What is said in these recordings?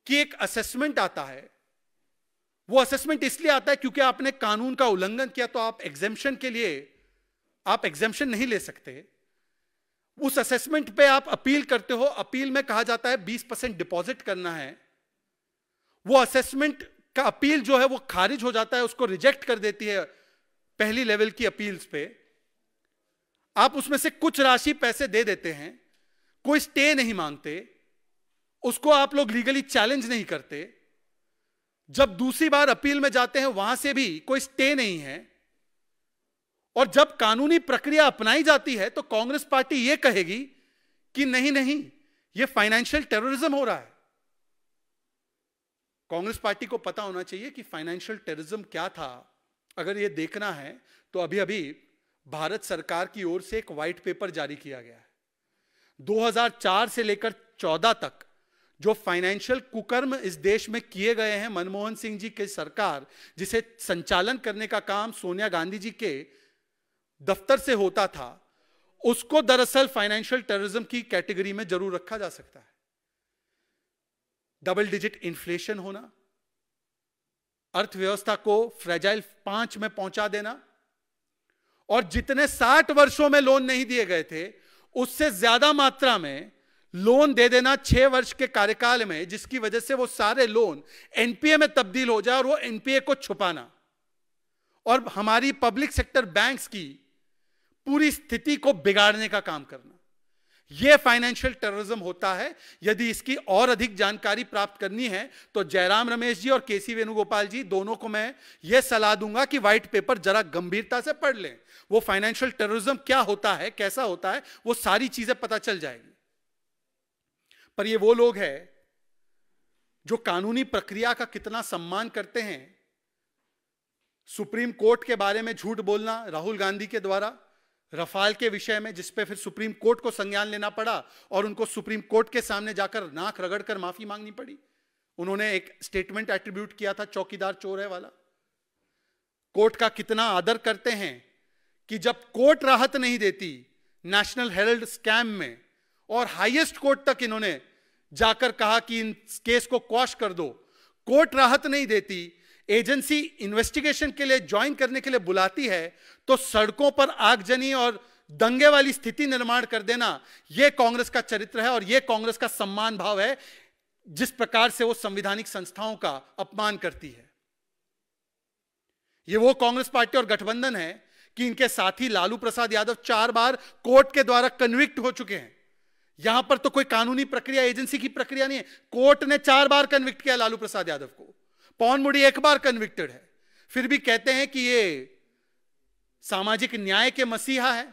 कि एक असेसमेंट आता है, वो असेसमेंट इसलिए आता है क्योंकि आपने कानून का उल्लंघन किया, तो आप एग्जेम्पशन के लिए आप एग्जेम्पशन नहीं ले सकते। उस असेसमेंट पे आप अपील करते हो, अपील में कहा जाता है 20% डिपॉजिट करना है। वो असेसमेंट का अपील जो है वो खारिज हो जाता है, उसको रिजेक्ट कर देती है पहली लेवल की अपील्स पे। आप उसमें से कुछ राशि पैसे दे देते हैं, कोई स्टे नहीं मांगते, उसको आप लोग लीगली चैलेंज नहीं करते। जब दूसरी बार अपील में जाते हैं वहां से भी कोई स्टे नहीं है, और जब कानूनी प्रक्रिया अपनाई जाती है तो कांग्रेस पार्टी यह कहेगी कि नहीं नहीं, यह फाइनेंशियल टेररिज्म हो रहा है। कांग्रेस पार्टी को पता होना चाहिए कि फाइनेंशियल टेररिज्म क्या था। अगर यह देखना है तो अभी अभी भारत सरकार की ओर से एक व्हाइट पेपर जारी किया गया है। 2004 से लेकर 14 तक जो फाइनेंशियल कुकर्म इस देश में किए गए हैं मनमोहन सिंह जी की सरकार, जिसे संचालन करने का काम सोनिया गांधी जी के दफ्तर से होता था, उसको दरअसल फाइनेंशियल टेररिज्म की कैटेगरी में जरूर रखा जा सकता है। डबल डिजिट इन्फ्लेशन होना, अर्थव्यवस्था को फ्रेजाइल 5 में पहुंचा देना, और जितने 60 वर्षों में लोन नहीं दिए गए थे उससे ज्यादा मात्रा में लोन दे देना 6 वर्ष के कार्यकाल में, जिसकी वजह से वो सारे लोन एनपीए में तब्दील हो जाए और वो एनपीए को छुपाना, और हमारी पब्लिक सेक्टर बैंक्स की पूरी स्थिति को बिगाड़ने का काम करना, यह फाइनेंशियल टेररिज्म होता है। यदि इसकी और अधिक जानकारी प्राप्त करनी है तो जयराम रमेश जी और केसी वेणुगोपाल जी दोनों को मैं यह सलाह दूंगा कि व्हाइट पेपर जरा गंभीरता से पढ़ लें। वो फाइनेंशियल टेररिज्म क्या होता है, कैसा होता है, वो सारी चीजें पता चल जाएगी। पर ये वो लोग हैं जो कानूनी प्रक्रिया का कितना सम्मान करते हैं। सुप्रीम कोर्ट के बारे में झूठ बोलना राहुल गांधी के द्वारा, रफाल के विषय में, जिस पे फिर सुप्रीम कोर्ट को संज्ञान लेना पड़ा और उनको सुप्रीम कोर्ट के सामने जाकर नाक रगड़कर माफी मांगनी पड़ी। उन्होंने एक स्टेटमेंट एट्रीब्यूट किया था, चौकीदार चोर है वाला। कोर्ट का कितना आदर करते हैं कि जब कोर्ट राहत नहीं देती नेशनल हेराल्ड स्कैम में, और हाईएस्ट कोर्ट तक इन्होंने जाकर कहा कि इन केस को क्वाश कर दो, कोर्ट राहत नहीं देती, एजेंसी इन्वेस्टिगेशन के लिए ज्वाइन करने के लिए बुलाती है, तो सड़कों पर आगजनी और दंगे वाली स्थिति निर्माण कर देना, यह कांग्रेस का चरित्र है और यह कांग्रेस का सम्मान भाव है, जिस प्रकार से वो संवैधानिक संस्थाओं का अपमान करती है। यह वो कांग्रेस पार्टी और गठबंधन है कि इनके साथी लालू प्रसाद यादव 4 बार कोर्ट के द्वारा कन्विक्ट हो चुके हैं। यहां पर तो कोई कानूनी प्रक्रिया, एजेंसी की प्रक्रिया नहीं है। कोर्ट ने 4 बार कन्विक्ट किया लालू प्रसाद यादव को, पवन मुड़ी 1 बार कन्विक्टेड है, फिर भी कहते हैं कि ये सामाजिक न्याय के मसीहा है,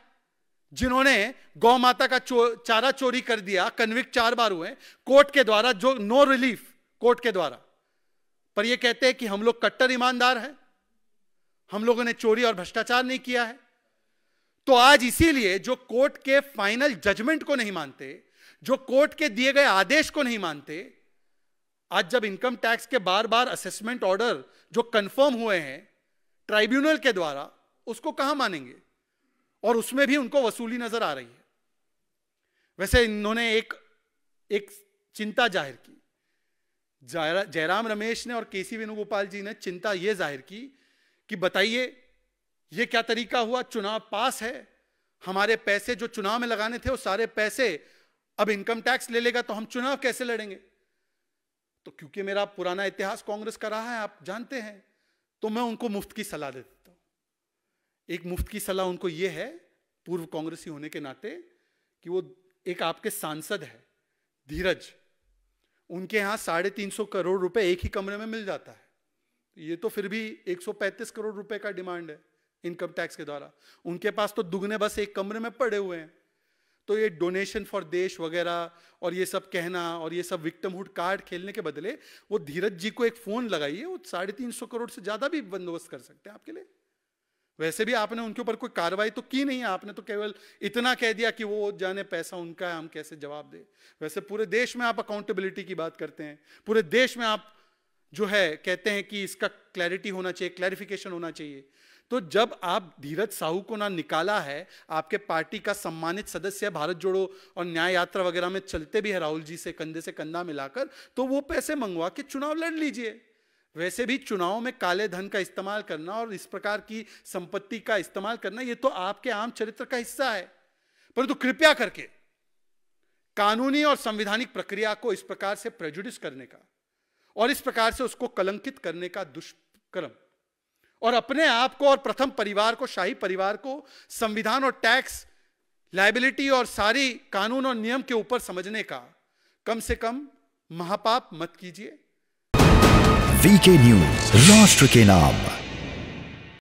जिन्होंने गौ माता का चारा चोरी कर दिया, कन्विक्ट 4 बार हुए कोर्ट के द्वारा, जो नो रिलीफ कोर्ट के द्वारा। पर ये कहते हैं कि हम लोग कट्टर ईमानदार हैं, हम लोगों ने चोरी और भ्रष्टाचार नहीं किया है। तो आज इसीलिए जो कोर्ट के फाइनल जजमेंट को नहीं मानते, जो कोर्ट के दिए गए आदेश को नहीं मानते, आज जब इनकम टैक्स के बार बार असेसमेंट ऑर्डर जो कंफर्म हुए हैं ट्राइब्यूनल के द्वारा, उसको कहां मानेंगे? और उसमें भी उनको वसूली नजर आ रही है। वैसे इन्होंने एक चिंता जाहिर की, जयराम रमेश ने और केसी वेणुगोपाल जी ने चिंता यह जाहिर की कि बताइए ये क्या तरीका हुआ, चुनाव पास है, हमारे पैसे जो चुनाव में लगाने थे वो सारे पैसे अब इनकम टैक्स ले लेगा, तो हम चुनाव कैसे लड़ेंगे? तो क्योंकि मेरा पुराना इतिहास कांग्रेस का रहा है, आप जानते हैं, तो मैं उनको मुफ्त की सलाह दे देता हूं। एक मुफ्त की सलाह उनको यह है, पूर्व कांग्रेसी होने के नाते, कि वो एक आपके सांसद है धीरज, उनके यहां 350 करोड़ रुपए एक ही कमरे में मिल जाता है। ये तो फिर भी 135 करोड़ रुपए का डिमांड है इनकम टैक्स के द्वारा, उनके पास तो दुगने बस एक कमरे में पड़े हुए हैं। तो ये डोनेशन फॉर देश वगैरह और ये सब कहना और ये सब विक्टिमहुड कार्ड खेलने के बदले वो धीरज जी को एक फोन लगाइए, वो 350 करोड़ से ज्यादा भी बंदोबस्त कर सकते हैं आपके लिए। वैसे भी आपने उनके ऊपर कोई कार्रवाई तो की नहीं है, आपने तो केवल इतना कह दिया कि वो जाने पैसा उनका है, हम कैसे जवाब दे। वैसे पूरे देश में आप अकाउंटेबिलिटी की बात करते हैं, पूरे देश में आप जो है कहते हैं कि इसका क्लैरिटी होना चाहिए, क्लैरिफिकेशन होना चाहिए। तो जब आप धीरज साहू को ना निकाला है, आपके पार्टी का सम्मानित सदस्य भारत जोड़ो और न्याय यात्रा वगैरह में चलते भी है राहुल जी से कंधा मिलाकर, तो वो पैसे मंगवा के चुनाव लड़ लीजिए। वैसे भी चुनाव में काले धन का इस्तेमाल करना और इस प्रकार की संपत्ति का इस्तेमाल करना, ये तो आपके आम चरित्र का हिस्सा है। परंतु कृपया करके कानूनी और संवैधानिक प्रक्रिया को इस प्रकार से प्रेजुडिस करने का और इस प्रकार से उसको कलंकित करने का दुष्कर्म, और अपने आप को और प्रथम परिवार को, शाही परिवार को संविधान और टैक्स लायबिलिटी और सारी कानून और नियम के ऊपर समझने का कम से कम महापाप मत कीजिए। वीके न्यूज, राष्ट्र के नाम।